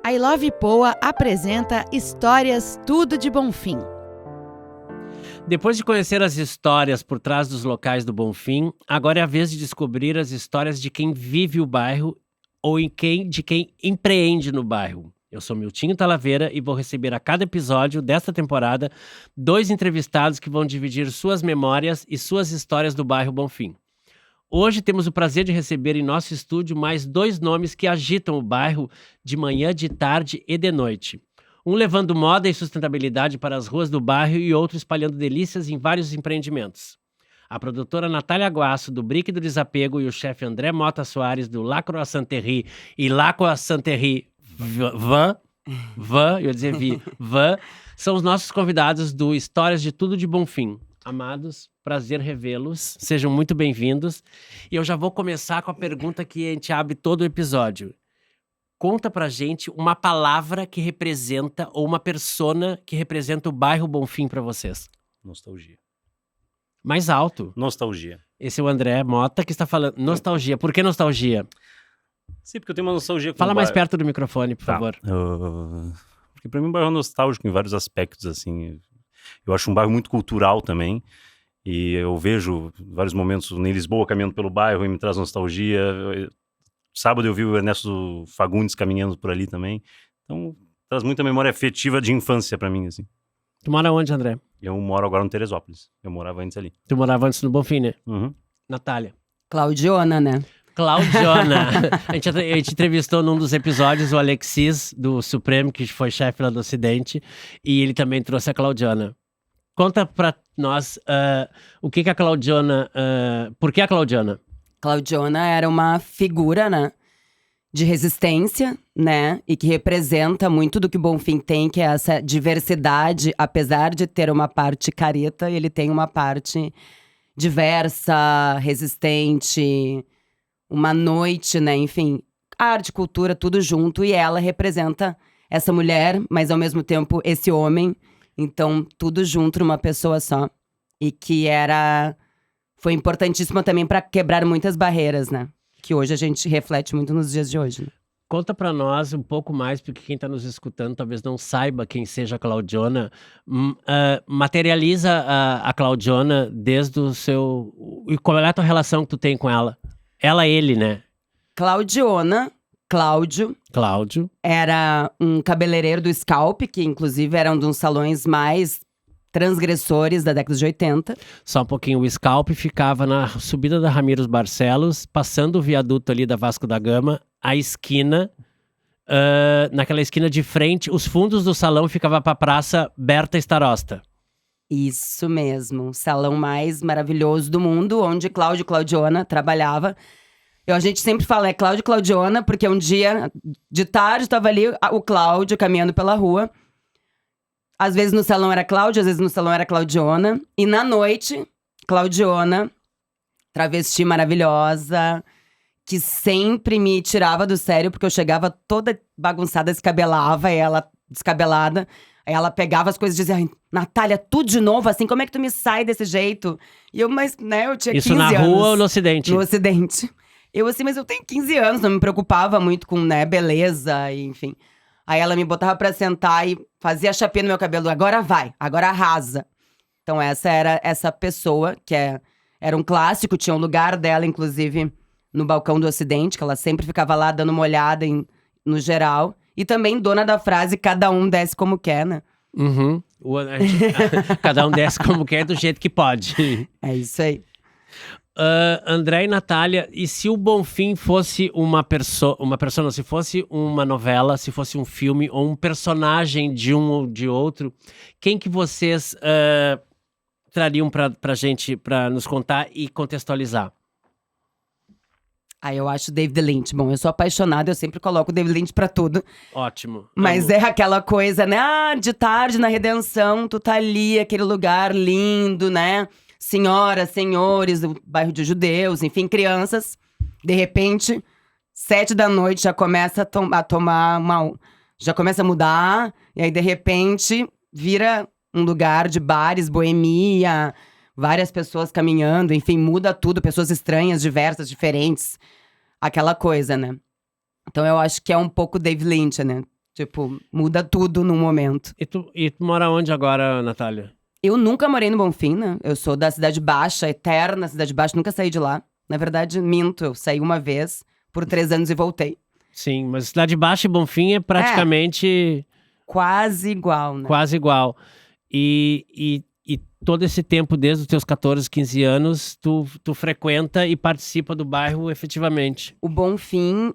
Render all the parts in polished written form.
I Love Poa apresenta Histórias Tudo de Bonfim. Depois de conhecer as histórias por trás dos locais do Bonfim, agora é a vez de descobrir as histórias de quem vive o bairro ou de quem empreende no bairro. Eu sou Miltinho Talavera e vou receber a cada episódio desta temporada 2 entrevistados que vão dividir suas memórias e suas histórias do bairro Bonfim. Hoje temos o prazer de receber em nosso estúdio mais 2 nomes que agitam o bairro de manhã, de tarde e de noite. Um levando moda e sustentabilidade para as ruas do bairro e outro espalhando delícias em vários empreendimentos. A produtora Natália Guasso, do Brick do Desapego, e o chefe André Mota Soares, do La Croissanterie e La Croissanterie Van, são os nossos convidados do Histórias de Tudo de Bonfim. Amados, prazer revê-los, sejam muito bem-vindos. E eu já vou começar com a pergunta que a gente abre todo o episódio. Conta pra gente uma palavra que representa, ou uma persona que representa o bairro Bonfim pra vocês. Nostalgia. Mais alto. Nostalgia. Esse é o André Mota que está falando. Nostalgia. Por que nostalgia? Sim, porque eu tenho uma nostalgia com Fala o mais bairro. perto do microfone, por favor. Porque pra mim o bairro é nostálgico em vários aspectos, assim. Eu acho um bairro muito cultural também. E eu vejo vários momentos em Lisboa caminhando pelo bairro e me traz nostalgia. Sábado eu vi o Ernesto Fagundes caminhando por ali também. Então, traz muita memória afetiva de infância pra mim, assim. Tu mora onde, André? Eu moro agora no Teresópolis. Eu morava antes ali. Tu morava antes no Bonfim, né? Uhum. Natália. Claudiona, né? Claudiona. a gente entrevistou num dos episódios o Alexis, do Supremo, que foi chefe lá do Ocidente. E ele também trouxe a Claudiona. Conta pra nós o que a Claudiona... por que a Claudiona? Claudiona era uma figura, né, de resistência, né, e que representa muito do que o Bonfim tem, que é essa diversidade. Apesar de ter uma parte careta, ele tem uma parte diversa, resistente, uma noite, né, enfim, arte, cultura, tudo junto. E ela representa essa mulher, mas ao mesmo tempo esse homem. Então, tudo junto numa pessoa só. E que foi importantíssima também para quebrar muitas barreiras, né? Que hoje a gente reflete muito nos dias de hoje. Né? Conta pra nós um pouco mais, porque quem tá nos escutando talvez não saiba quem seja a Claudiona. Materializa a Claudiona desde o seu... E qual é a tua relação que tu tem com ela? Ela, ele, né? Claudiona, Cláudio, era um cabeleireiro do Scalp, que inclusive era um dos salões mais transgressores da década de 80. Só um pouquinho, o Scalp ficava na subida da Ramiro Barcelos, passando o viaduto ali da Vasco da Gama, a esquina, naquela esquina de frente, os fundos do salão ficavam para a Praça Berta Starosta. Isso mesmo, o salão mais maravilhoso do mundo, onde Cláudio e Claudiona trabalhava. A gente sempre fala, é Cláudio e Claudiona, porque um dia, de tarde, estava ali o Cláudio caminhando pela rua. Às vezes no salão era Cláudio, às vezes no salão era Claudiona. E na noite, Claudiona, travesti maravilhosa, que sempre me tirava do sério, porque eu chegava toda bagunçada, descabelava, e ela descabelada. Aí ela pegava as coisas e dizia, ai, Natália, tudo de novo, assim, como é que tu me sai desse jeito? E eu, mas, né, eu tinha 15 anos. Isso na rua ou no Ocidente? No Ocidente. Eu assim, mas eu tenho 15 anos, não me preocupava muito com, né, beleza, e, enfim. Aí ela me botava pra sentar e fazia chapinha no meu cabelo. Agora vai, agora arrasa. Então essa era essa pessoa, que era um clássico. Tinha um lugar dela, inclusive, no balcão do Ocidente. Que ela sempre ficava lá dando uma olhada no geral. E também dona da frase, cada um desce como quer, né? Uhum. Cada um desce como quer, do jeito que pode. É isso aí. André e Natália, e se o Bonfim fosse uma persona, se fosse uma novela, se fosse um filme ou um personagem de um ou de outro, quem que vocês trariam pra gente, pra nos contar e contextualizar? Eu acho David Lynch. Bom, eu sou apaixonada, eu sempre coloco o David Lynch pra tudo. Ótimo. Mas é aquela coisa, né? De tarde na Redenção, tu tá ali, aquele lugar lindo, né? Senhoras, senhores, do bairro de judeus, enfim, crianças. De repente, 7 da noite já começa a tomar já começa a mudar. E aí, de repente, vira um lugar de bares, boemia, várias pessoas caminhando, enfim, muda tudo. Pessoas estranhas, diversas, diferentes. Aquela coisa, né? Então eu acho que é um pouco David Lynch, né? Tipo, muda tudo num momento. E tu mora onde agora, Natália? Eu nunca morei no Bonfim, né? Eu sou da Cidade Baixa, eterna Cidade Baixa, nunca saí de lá. Na verdade, minto, eu saí uma vez por 3 anos e voltei. Sim, mas Cidade Baixa e Bonfim é praticamente Quase igual, né? quase igual. E todo esse tempo, desde os teus 14, 15 anos, tu frequenta e participa do bairro efetivamente. O Bonfim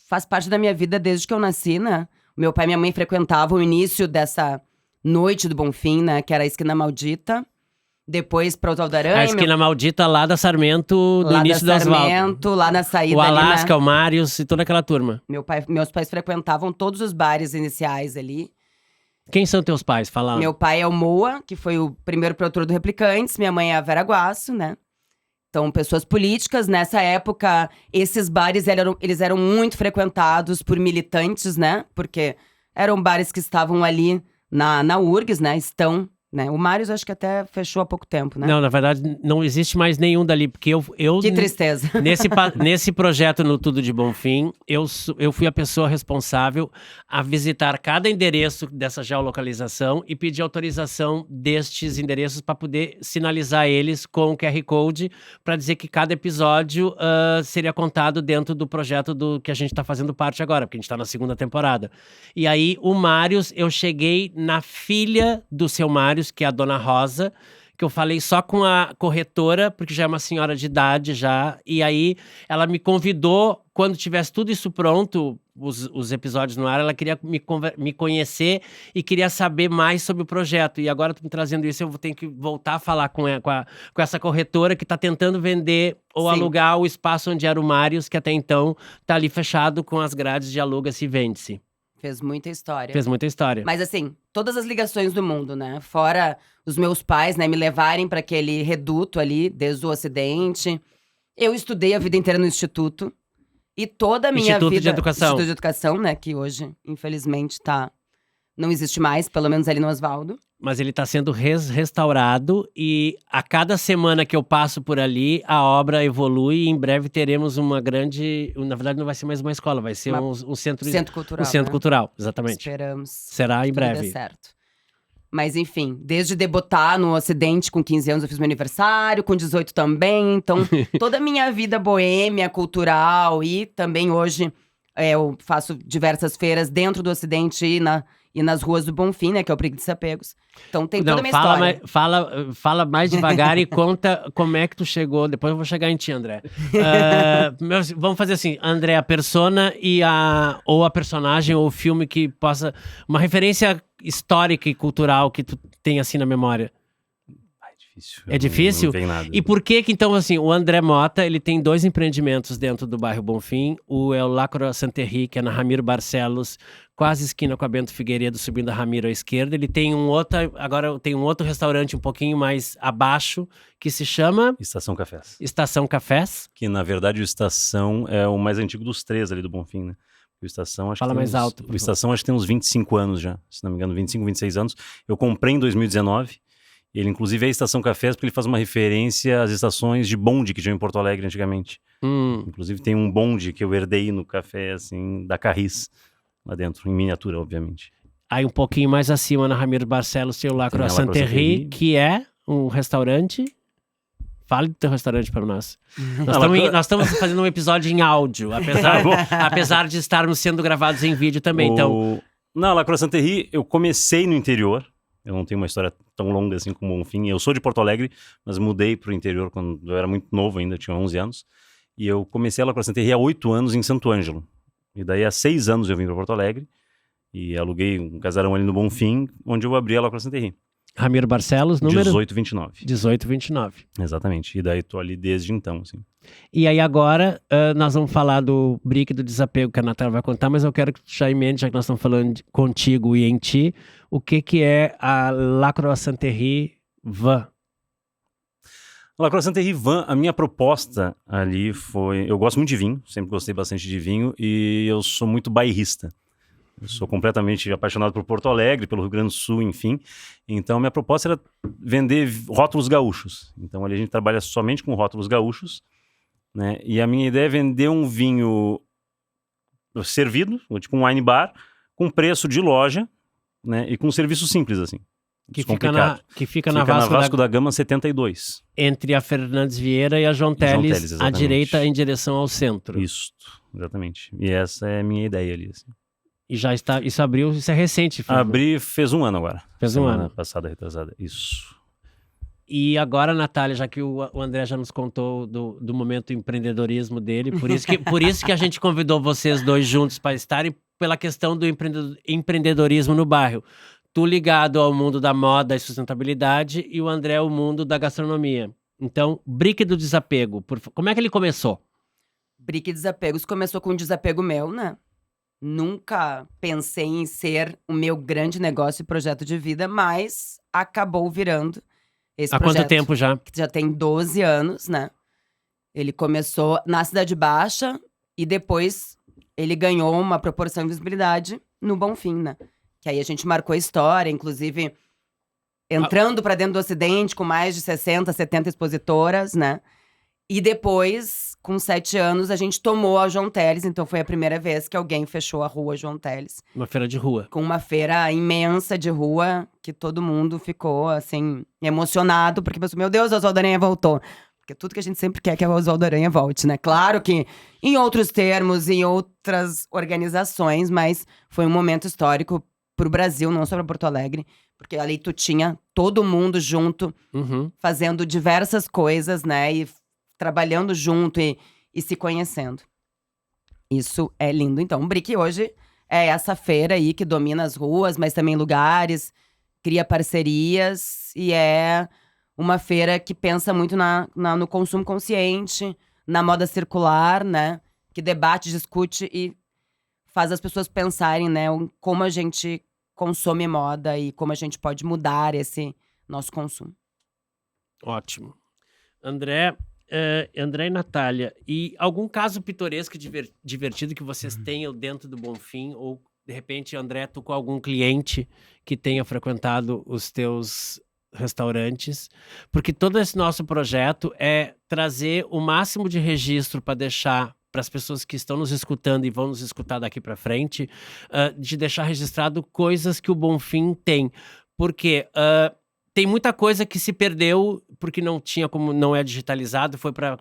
faz parte da minha vida desde que eu nasci, né? Meu pai e minha mãe frequentavam o início dessa noite do Bonfim, né? Que era a Esquina Maldita. Depois para o Hotel da Aranha. A esquina maldita lá da Sarmento, do lá início do da Oswaldo. Sarmento, lá na saída O ali, Alasca, né? o Marius e toda aquela turma. Meus pais frequentavam todos os bares iniciais ali. Quem são teus pais? Fala. Meu pai é o Moa, que foi o primeiro produtor do Replicantes. Minha mãe é a Vera Guasso, né? Então, pessoas políticas. Nessa época, esses bares eles eram muito frequentados por militantes, né? Porque eram bares que estavam ali na URGS, né? Né? O Marius acho que até fechou há pouco tempo, né? Não, na verdade, não existe mais nenhum dali, porque eu Que tristeza. nesse projeto no Tudo de Bonfim, eu fui a pessoa responsável a visitar cada endereço dessa geolocalização e pedir autorização destes endereços para poder sinalizar eles com o QR Code para dizer que cada episódio seria contado dentro do projeto do que a gente está fazendo parte agora, porque a gente está na 2ª temporada. E aí, o Marius, eu cheguei na filha do seu Marius, que é a Dona Rosa, que eu falei só com a corretora, porque já é uma senhora de idade já, e aí ela me convidou, quando tivesse tudo isso pronto, os episódios no ar, ela queria me conhecer e queria saber mais sobre o projeto, e agora tu me trazendo isso, eu vou ter que voltar a falar com essa corretora que está tentando vender ou Sim. alugar o espaço onde era o Marius, que até então tá ali fechado com as grades de aluga-se e vende-se. Fez muita história. Fez muita história. Mas assim, todas as ligações do mundo, né? Fora os meus pais, né, me levarem para aquele reduto ali, desde o Ocidente. Eu estudei a vida inteira no Instituto. E toda a minha Instituto vida... de Educação. Instituto de Educação, né? Que hoje, infelizmente, não existe mais. Pelo menos ali no Oswaldo. Mas ele está sendo restaurado e a cada semana que eu passo por ali, a obra evolui e em breve teremos uma grande... Na verdade, não vai ser mais uma escola, vai ser um centro... Centro cultural, Um centro né? cultural, exatamente. Esperamos. Será em que tudo dê breve. certo. Mas enfim, desde debutar no Ocidente com 15 anos, eu fiz meu aniversário, com 18 também. Então, toda a minha vida boêmia, cultural e também hoje eu faço diversas feiras dentro do Ocidente e nas ruas do Bonfim, né? Que é o Preguiça Apegos. Então tem toda a minha história. Fala mais devagar e conta como é que tu chegou. Depois eu vou chegar em ti, André. Vamos fazer assim, André, a persona ou a personagem ou o filme que possa... Uma referência histórica e cultural que tu tem assim na memória. Difícil. É difícil? Não vem nada. E por que então, assim, o André Mota, ele tem 2 empreendimentos dentro do bairro Bonfim. É o La Croix-Saint-Henri, que é na Ramiro Barcelos, quase esquina com a Bento Figueiredo, subindo a Ramiro à esquerda. Ele tem agora tem um outro restaurante um pouquinho mais abaixo, que se chama... Estação Cafés. Estação Cafés. Que, na verdade, o Estação é o mais antigo dos 3 ali do Bonfim, né? O Estação, acho Fala que mais alto. O Estação, acho que tem uns 25 anos já. Se não me engano, 25, 26 anos. Eu comprei em 2019. Ele, inclusive, é a Estação Cafés, porque ele faz uma referência às estações de bonde que tinham em Porto Alegre antigamente. Inclusive, tem um bonde que eu herdei no café, assim, da Carris, lá dentro, em miniatura, obviamente. Aí um pouquinho mais acima, na Ramiro Barcelos, tem o La Croix-Saint-Henri, que é um restaurante... Fale do teu restaurante para nós. Nós estamos fazendo um episódio em áudio, apesar de estarmos sendo gravados em vídeo também. Então... Não, La Croix-Saint-Henri, eu comecei no interior. Eu não tenho uma história tão longa assim como o Bonfim. Eu sou de Porto Alegre, mas mudei para o interior quando eu era muito novo ainda, tinha 11 anos. E eu comecei a La Croix-Saint-Henri há 8 anos em Santo Ângelo. E daí há 6 anos eu vim para Porto Alegre e aluguei um casarão ali no Bonfim, onde eu abri a La Croix-Saint-Henri. Ramiro Barcelos, número? 1829. 1829. Exatamente. E daí tô ali desde então, assim. E aí agora nós vamos falar do brick do desapego que a Natália vai contar, mas eu quero que tu já emende, já que nós estamos falando contigo e em ti, o que é a La Croix-Saint-Henri Van? La Croix-Saint-Henri Van, a minha proposta ali foi... Eu gosto muito de vinho, sempre gostei bastante de vinho e eu sou muito bairrista. Eu sou completamente apaixonado por Porto Alegre, pelo Rio Grande do Sul, enfim. Então, minha proposta era vender rótulos gaúchos. Então, ali a gente trabalha somente com rótulos gaúchos, né? E a minha ideia é vender um vinho servido, tipo um wine bar, com preço de loja, né? E com serviço simples, assim. Que fica na Fica na Vasco da Gama 72. Entre a Fernandes Vieira e a João Teles, à exatamente. direita em direção ao centro. Isso, exatamente. E essa é a minha ideia ali, assim. E já está, isso abriu, isso é recente. Fez um ano agora. Fez um Semana ano. passada, retrasada. Isso. E agora, Natália, já que o André já nos contou do momento empreendedorismo dele, por isso que a gente convidou vocês dois juntos para estarem, pela questão do empreendedorismo no bairro. Tu ligado ao mundo da moda e sustentabilidade e o André ao mundo da gastronomia. Então, Brick do Desapego, como é que ele começou? Brick Desapegos começou com um desapego meu, né? Nunca pensei em ser o meu grande negócio e projeto de vida, mas acabou virando esse Há projeto. quanto tempo já? Que já tem 12 anos, né? Ele começou na Cidade Baixa e depois ele ganhou uma proporção de visibilidade no Bonfim, né? Que aí a gente marcou a história, inclusive entrando pra dentro do Ocidente com mais de 60, 70 expositoras, né? E depois, com 7 anos, a gente tomou a João Teles. Então foi a primeira vez que alguém fechou a rua João Teles. Uma feira de rua. Com uma feira imensa de rua, que todo mundo ficou, assim, emocionado. Porque pensou, meu Deus, o Oswaldo Aranha voltou. Porque tudo que a gente sempre quer é que o Oswaldo Aranha volte, né? Claro que em outros termos, em outras organizações. Mas foi um momento histórico pro Brasil, não só pra Porto Alegre. Porque ali tu tinha todo mundo junto, fazendo diversas coisas, né? E trabalhando junto e se conhecendo. Isso é lindo. Então, o Brick hoje é essa feira aí que domina as ruas, mas também lugares, cria parcerias e é uma feira que pensa muito no consumo consciente, na moda circular, né? Que debate, discute e faz as pessoas pensarem, né? Como a gente consome moda e como a gente pode mudar esse nosso consumo. Ótimo. André e Natália, e algum caso pitoresco e divertido que vocês tenham dentro do Bonfim? Ou, de repente, André, tu com algum cliente que tenha frequentado os teus restaurantes? Porque todo esse nosso projeto é trazer o máximo de registro para deixar para as pessoas que estão nos escutando e vão nos escutar daqui para frente, de deixar registrado coisas que o Bonfim tem. Porque tem muita coisa que se perdeu porque não tinha como, não é digitalizado,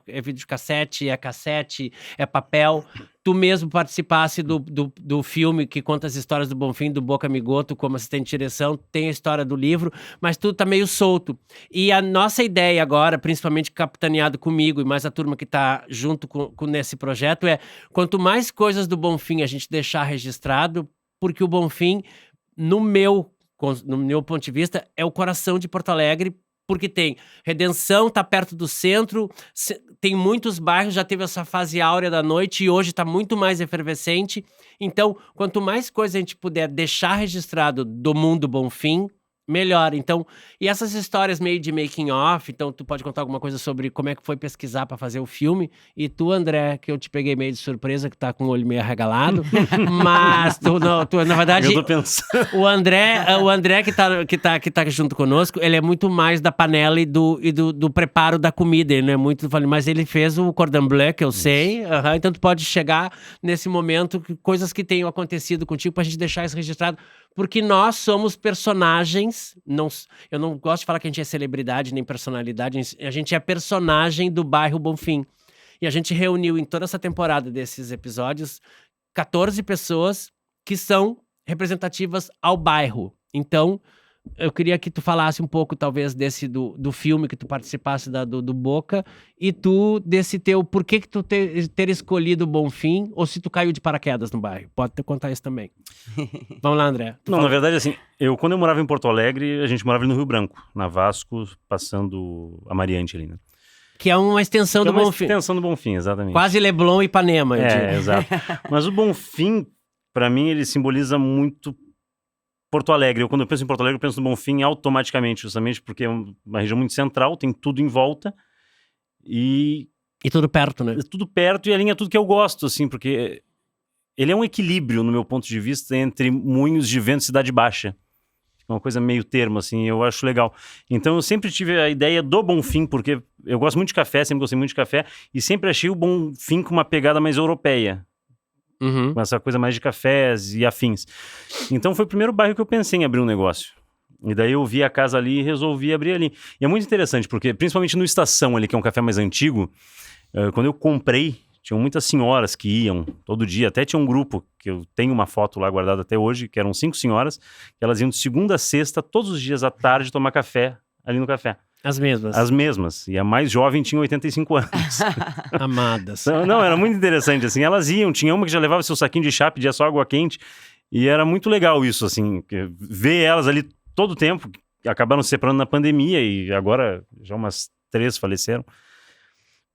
é videocassete, é cassete, é papel. Tu mesmo participasse do filme que conta as histórias do Bonfim, do Boca Migoto, como assistente de direção, tem a história do livro, mas tudo tá meio solto. E a nossa ideia agora, principalmente capitaneado comigo e mais a turma que tá junto nesse projeto, é quanto mais coisas do Bonfim a gente deixar registrado, porque o Bonfim, no meu ponto de vista, é o coração de Porto Alegre, porque tem Redenção, tá perto do centro, tem muitos bairros, já teve essa fase áurea da noite e hoje tá muito mais efervescente. Então, quanto mais coisa a gente puder deixar registrado do mundo Bonfim, melhor. Então, e essas histórias meio de making off, então tu pode contar alguma coisa sobre como é que foi pesquisar para fazer o filme, e tu, André, que eu te peguei meio de surpresa, que tá com o olho meio arregalado, mas tu na verdade, eu tô pensando. o André que tá junto conosco, ele é muito mais da panela e do preparo da comida, ele não é muito, mas ele fez o cordon bleu, que eu sei, então tu pode chegar nesse momento, coisas que tenham acontecido contigo, pra gente deixar isso registrado, porque nós somos personagens. Eu não gosto de falar que a gente é celebridade nem personalidade, a gente é personagem do bairro Bonfim. E a gente reuniu em toda essa temporada desses episódios 14 pessoas que são representativas ao bairro. Então, eu queria que tu falasse um pouco, talvez, desse do filme que tu participasse do Boca, e tu, desse teu, por que tu ter escolhido o Bonfim, ou se tu caiu de paraquedas no bairro. Pode contar isso também. Vamos lá, André. Não, na verdade, assim, quando eu morava em Porto Alegre, a gente morava ali no Rio Branco, na Vasco, passando a Mariante ali, né? Que é uma extensão do Bonfim. Extensão do Bonfim, exatamente. Quase Leblon e Ipanema, eu digo. Exato. Mas o Bonfim, pra mim, ele simboliza muito Porto Alegre. Quando eu penso em Porto Alegre, eu penso no Bonfim automaticamente, justamente porque é uma região muito central, tem tudo em volta e tudo perto, né? Tudo perto e alinha tudo que eu gosto, assim, porque ele é um equilíbrio, no meu ponto de vista, entre Moinhos de Vento e Cidade Baixa. É uma coisa meio termo, assim, eu acho legal. Então eu sempre tive a ideia do Bonfim, porque eu gosto muito de café, sempre gostei muito de café, e sempre achei o Bonfim com uma pegada mais europeia. Uhum. com essa coisa mais de cafés e afins. Então foi o primeiro bairro que eu pensei em abrir um negócio. E daí eu vi a casa ali e resolvi abrir ali. E é muito interessante, porque principalmente no Estação ali, que é um café mais antigo, quando eu comprei, tinham muitas senhoras que iam todo dia. Até tinha um grupo, que eu tenho uma foto lá guardada até hoje, que eram 5 senhoras, que elas iam de segunda a sexta, todos os dias à tarde, tomar café ali no café. As mesmas. As mesmas. E a mais jovem tinha 85 anos. Amadas. Não, era muito interessante, assim. Elas iam, tinha uma que já levava seu saquinho de chá, pedia só água quente. E era muito legal isso, assim. Ver elas ali todo o tempo. Acabaram se separando na pandemia e agora já umas 3 faleceram.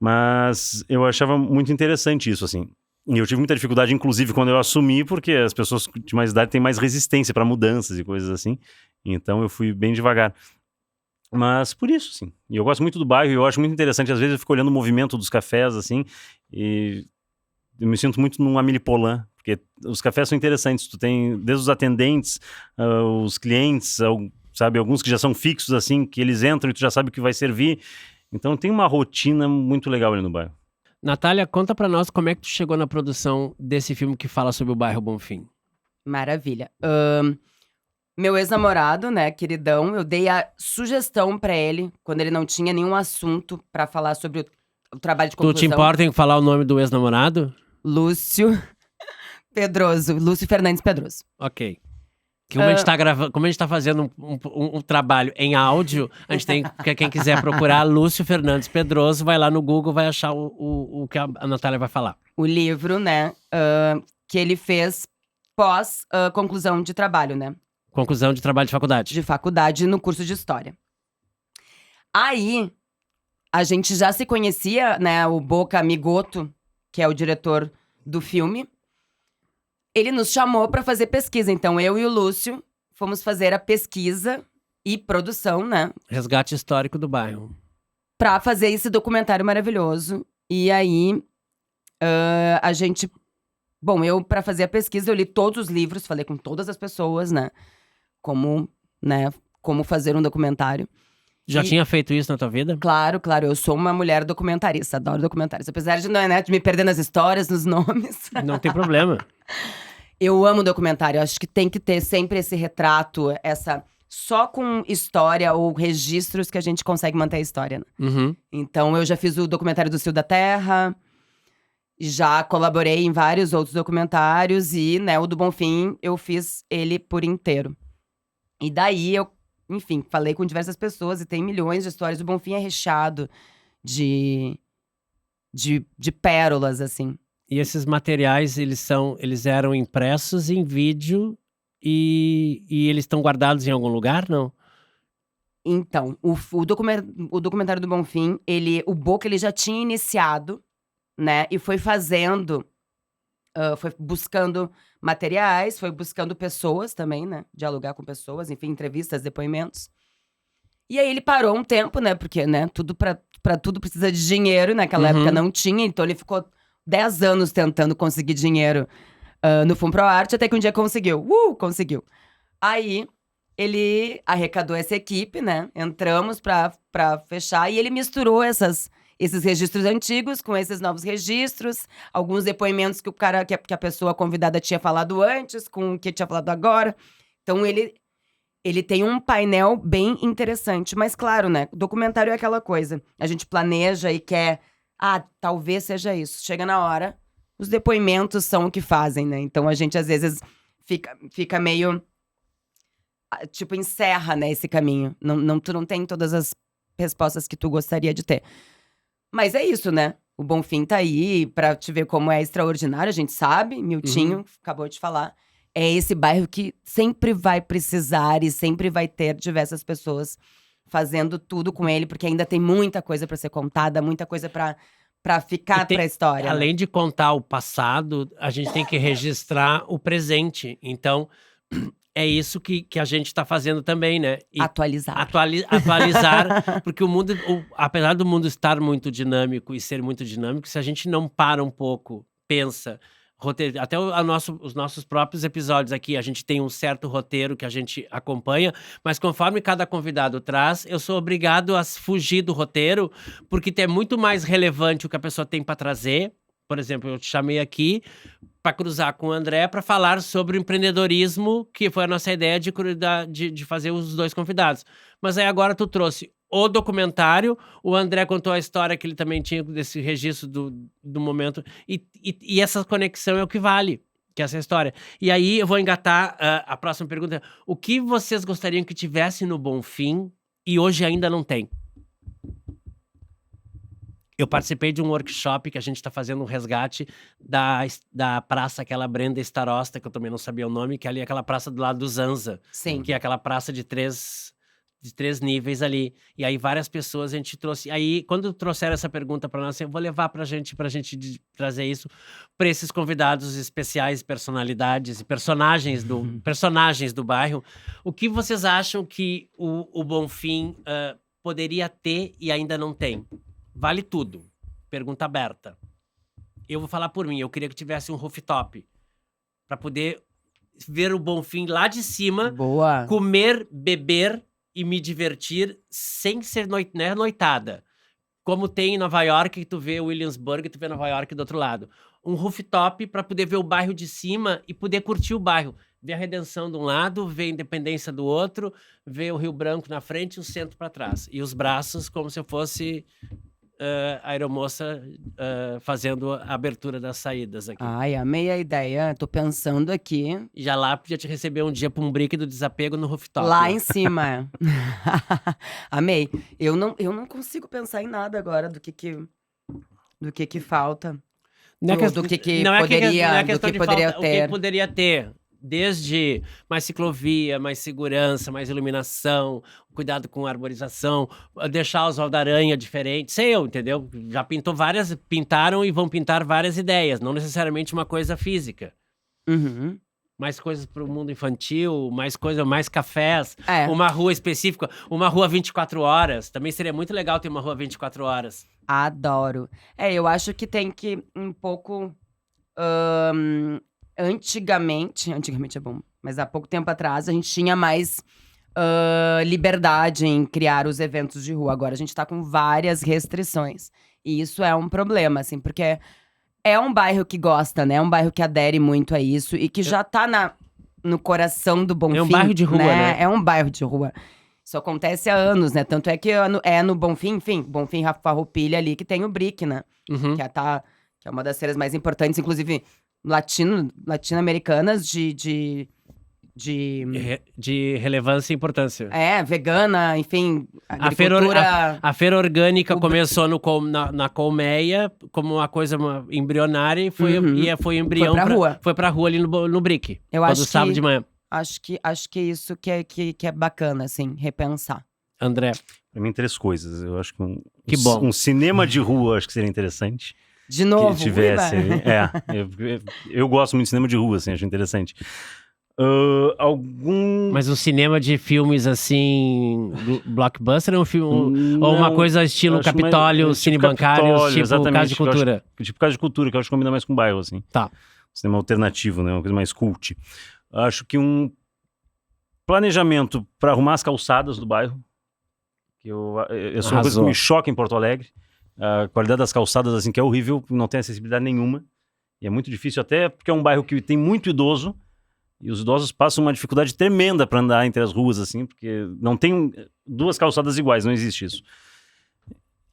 Mas eu achava muito interessante isso, assim. E eu tive muita dificuldade, inclusive, quando eu assumi, porque as pessoas de mais idade têm mais resistência para mudanças e coisas assim. Então eu fui bem devagar. Mas por isso, sim. E eu gosto muito do bairro e eu acho muito interessante. Às vezes eu fico olhando o movimento dos cafés, assim, e eu me sinto muito num Amélie Poulain, porque os cafés são interessantes. Tu tem desde os atendentes, os clientes, sabe, alguns que já são fixos, assim, que eles entram e tu já sabe o que vai servir. Então tem uma rotina muito legal ali no bairro. Natália, conta pra nós como é que tu chegou na produção desse filme que fala sobre o bairro Bonfim. Maravilha. Meu ex-namorado, né, queridão, eu dei a sugestão pra ele, quando ele não tinha nenhum assunto pra falar sobre o trabalho de Tu conclusão. te importa em falar o nome do ex-namorado? Lúcio Pedroso, Lúcio Fernandes Pedroso. Ok. Como a gente tá gravando, como a gente tá fazendo um trabalho em áudio, a gente tem, porque quem quiser procurar Lúcio Fernandes Pedroso, vai lá no Google, vai achar o que a Natália vai falar. O livro, né, que ele fez pós conclusão de trabalho, né, Conclusão de trabalho de faculdade. de faculdade no curso de História. Aí, a gente já se conhecia, né, o Boca Migoto, que é o diretor do filme. Ele nos chamou pra fazer pesquisa, então eu e o Lúcio fomos fazer a pesquisa e produção, né, Resgate histórico do bairro. pra fazer esse documentário maravilhoso. E aí, a gente... Bom, eu, pra fazer a pesquisa, eu li todos os livros, falei com todas as pessoas, né, como fazer um documentário. Já E- tinha feito isso na tua vida? Claro, eu sou uma mulher documentarista, adoro documentários. Apesar de, né, de me perder nas histórias, nos nomes. Não tem problema. Eu amo documentário, acho que tem que ter sempre esse retrato, só com história ou registros que a gente consegue manter a história, né? Uhum. Então, eu já fiz o documentário do Cio da Terra, já colaborei em vários outros documentários e, né, o do Bonfim, eu fiz ele por inteiro. E daí, eu, enfim, falei com diversas pessoas e tem milhões de histórias. O Bonfim é recheado de pérolas, assim. E esses materiais, eles eram impressos em vídeo e eles estão guardados em algum lugar, não? Então, o documentário do Bonfim, o Boca ele já tinha iniciado, né? E foi fazendo, foi buscando materiais, foi buscando pessoas também, né? Dialogar com pessoas, enfim, entrevistas, depoimentos. E aí ele parou um tempo, né? Porque, né, pra tudo precisa de dinheiro, e naquela Uhum. época não tinha, então ele ficou 10 anos tentando conseguir dinheiro no Funproarte, até que um dia conseguiu. Conseguiu. Aí ele arrecadou essa equipe, né? Entramos pra fechar e ele misturou esses registros antigos com esses novos registros, alguns depoimentos que que a pessoa convidada tinha falado antes, com o que tinha falado agora. Então ele tem um painel bem interessante, mas claro, né? Documentário é aquela coisa. A gente planeja e quer, talvez seja isso. Chega na hora, os depoimentos são o que fazem, né? Então a gente às vezes fica meio tipo, encerra, né, esse caminho. Tu não tem todas as respostas que tu gostaria de ter. Mas é isso, né? O Bonfim tá aí pra te ver como é extraordinário, a gente sabe. Miltinho acabou de falar. É esse bairro que sempre vai precisar e sempre vai ter diversas pessoas fazendo tudo com ele, porque ainda tem muita coisa pra ser contada, muita coisa pra ficar pra história. Além né? de contar o passado, a gente tem que registrar o presente. Então, é isso que a gente está fazendo também, né? E Atualizar. atualizar, porque o mundo, apesar do mundo estar muito dinâmico e ser muito dinâmico, se a gente não para um pouco, pensa, roteiro, até os nossos próprios episódios aqui, a gente tem um certo roteiro que a gente acompanha, mas conforme cada convidado traz, eu sou obrigado a fugir do roteiro, porque é muito mais relevante o que a pessoa tem para trazer. Por exemplo, eu te chamei aqui para cruzar com o André para falar sobre o empreendedorismo, que foi a nossa ideia de fazer os dois convidados. Mas aí agora tu trouxe o documentário, o André contou a história que ele também tinha desse registro do momento, e essa conexão é o que vale, que é essa história. E aí eu vou engatar a próxima pergunta. O que vocês gostariam que tivesse no Bonfim e hoje ainda não tem? Eu participei de um workshop que a gente está fazendo um resgate da praça, aquela Brenda Starosta, que eu também não sabia o nome, que é ali aquela praça do lado do Zanza. Sim. Que é aquela praça de três níveis ali. E aí várias pessoas a gente trouxe. Aí, quando trouxeram essa pergunta para nós, eu vou levar pra gente trazer isso para esses convidados especiais, personalidades e personagens do bairro. O que vocês acham que o Bonfim poderia ter e ainda não tem? Vale tudo. Pergunta aberta. Eu vou falar por mim. Eu queria que tivesse um rooftop para poder ver o Bonfim lá de cima, Boa. comer, beber e me divertir sem ser noitada. Como tem em Nova York, que tu vê Williamsburg, tu vê Nova York do outro lado. Um rooftop para poder ver o bairro de cima e poder curtir o bairro. Ver a Redenção de um lado, ver a Independência do outro, ver o Rio Branco na frente e o centro para trás. E os braços como se eu fosse a aeromoça fazendo a abertura das saídas aqui. Ai, amei a ideia. Tô pensando aqui. Já lá podia te receber um dia para um break do desapego no rooftop. Lá em cima. Amei. Eu não consigo pensar em nada agora do que falta. Não é Do que poderia questão de poderia falta, ter. o que poderia ter. Desde mais ciclovia, mais segurança, mais iluminação, cuidado com a arborização, deixar os Valdaranha diferentes, sei eu, entendeu? Já pintaram e vão pintar várias ideias, não necessariamente uma coisa física. Uhum. Mais coisas para o mundo infantil, mais cafés, É. uma rua específica, uma rua 24 horas. Também seria muito legal ter uma rua 24 horas. Adoro. Eu acho que tem que um pouco. Antigamente é bom, mas há pouco tempo atrás a gente tinha mais liberdade em criar os eventos de rua. Agora a gente tá com várias restrições. E isso é um problema, assim, porque é um bairro que gosta, né? É um bairro que adere muito a isso e que já tá no coração do Bonfim. É um bairro de rua, né? É um bairro de rua. Isso acontece há anos, né? Tanto é que é no Bonfim, enfim, Bonfim Farroupilha ali, que tem o Brick, né? Uhum. Que é uma das feiras mais importantes, inclusive latino-americanas de relevância e importância. vegana, enfim, A agricultura. feira orgânica começou na colmeia como uma coisa embrionária e foi embrião. Foi pra rua ali no Brick. Eu todo acho sábado que- de manhã. Acho que isso que é bacana, assim, repensar. André, Pra mim, 3 coisas. Eu acho que Que bom. um cinema de rua acho que seria interessante. De novo, Que tivesse. Uiba. Eu gosto muito de cinema de rua, assim, acho interessante. mas um cinema de filmes assim, blockbuster, é um filme ou uma Não, coisa estilo acho mais- Capitólio, tipo Cine Bancário, Capitólio, tipo exatamente, Casa de que eu acho- Cultura. Tipo Casa de Cultura, que eu acho que combina mais com o bairro, assim. Tá. Cinema alternativo, né? Uma coisa mais cult. Acho que um planejamento para arrumar as calçadas do bairro. Que eu sou uma coisa que Arrasou. me choca em Porto Alegre. A qualidade das calçadas, assim, que é horrível, não tem acessibilidade nenhuma. E é muito difícil, até porque é um bairro que tem muito idoso. E os idosos passam uma dificuldade tremenda para andar entre as ruas, assim, porque não tem 2 calçadas iguais, não existe isso.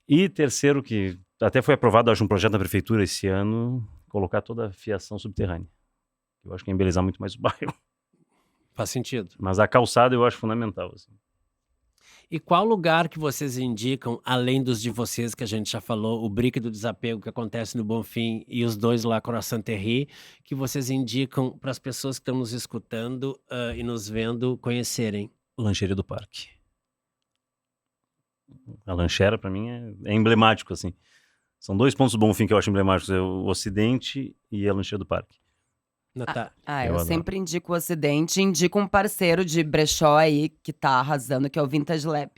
E terceiro, que até foi aprovado, acho, um projeto da prefeitura esse ano, colocar toda a fiação subterrânea. Eu acho que ia embelezar muito mais o bairro. Faz sentido. Mas a calçada eu acho fundamental, assim. E qual lugar que vocês indicam, além dos de vocês que a gente já falou, o Brick do Desapego que acontece no Bonfim e os dois lá, Croissant Terry, que vocês indicam para as pessoas que estão nos escutando e nos vendo conhecerem? Lancheria do Parque. A lanchera, pra mim, é emblemático, assim. São 2 pontos do Bonfim que eu acho emblemáticos, é o Ocidente e a Lancheria do Parque. Eu Eu adoro. sempre indico o Ocidente, indico um parceiro de brechó aí que tá arrasando, que é o Vintage Lab.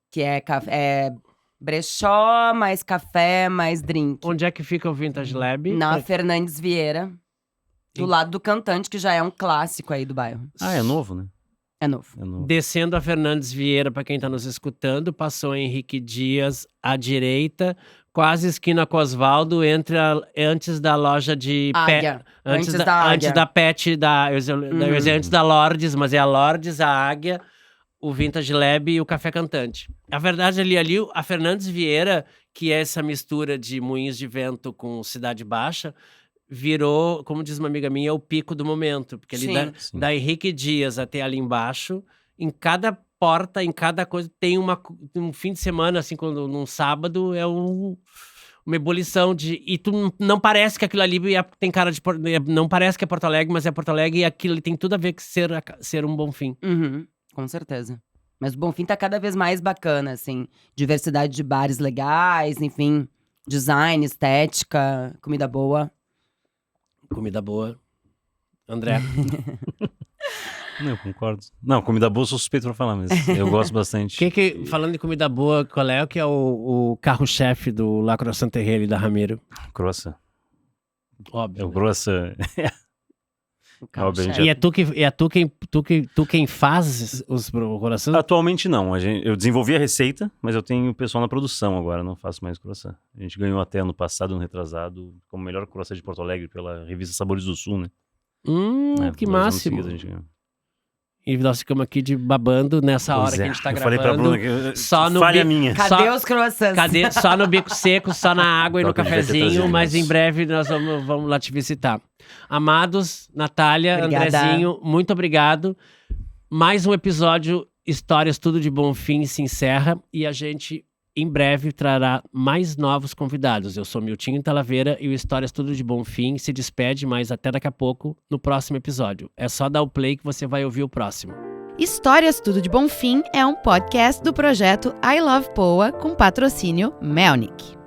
Que é brechó, mais café, mais drink. Onde é que fica o Vintage Lab? Na Fernandes Vieira, do Em- lado do Cantante, que já é um clássico aí do bairro. Ah, é novo, né? É novo. É novo. Descendo a Fernandes Vieira, para quem está nos escutando, passou Henrique Dias à direita, quase esquina com Osvaldo, antes da loja de Águia. antes Antes da da Águia. antes da Pet, eu ia dizer antes da Lordes, mas é a Lordes, a Águia, o Vintage Lab e o Café Cantante. A verdade, ali, a Fernandes Vieira, que é essa mistura de Moinhos de Vento com Cidade Baixa, virou, como diz uma amiga minha, o pico do momento. Porque ali Sim. Sim. da Henrique Dias até ali embaixo, em cada porta, em cada coisa, tem um fim de semana, assim, num sábado, é uma ebulição de... E tu não parece que aquilo ali tem cara de... Não parece que é Porto Alegre, mas é Porto Alegre, e aquilo ali tem tudo a ver com ser um Bonfim. Uhum, com certeza. Mas o Bonfim tá cada vez mais bacana, assim. Diversidade de bares legais, enfim. Design, estética, comida boa. Comida boa. André. Não, eu concordo. Não, comida boa eu sou suspeito pra falar, mas eu gosto bastante. Falando de comida boa, qual é que é o carro-chefe do La Croissant Terrelli da Ramiro? Croissant. Óbvio. É o né? croissant. O carro Óbvio, a gente chefe. E é tu quem faz os croissants? Atualmente não. Eu desenvolvi a receita, mas eu tenho pessoal na produção agora, não faço mais croissant. A gente ganhou até ano passado, ano retrasado, como melhor croissant de Porto Alegre pela revista Sabores do Sul, né? Que 2 anos máximo. seguidos a gente ganhou. E nós ficamos aqui babando nessa hora Pois que a gente tá eu gravando. falei pra Bruna que só no falha bi- minha. Cadê Só- os croissants? Cadê? Só no bico seco, só na água e no Só que eu devia ter cafezinho, trazido mas mais. em breve nós vamos lá te visitar. Amados, Natália, Obrigada. Andrezinho, muito obrigado. Mais um episódio Histórias Tudo de Bonfim se encerra e a gente em breve trará mais novos convidados. Eu sou Miltinho Talavera e o Histórias Tudo de Bonfim se despede, mas até daqui a pouco no próximo episódio. É só dar o play que você vai ouvir o próximo. Histórias Tudo de Bonfim é um podcast do projeto I Love Poa com patrocínio Melnick.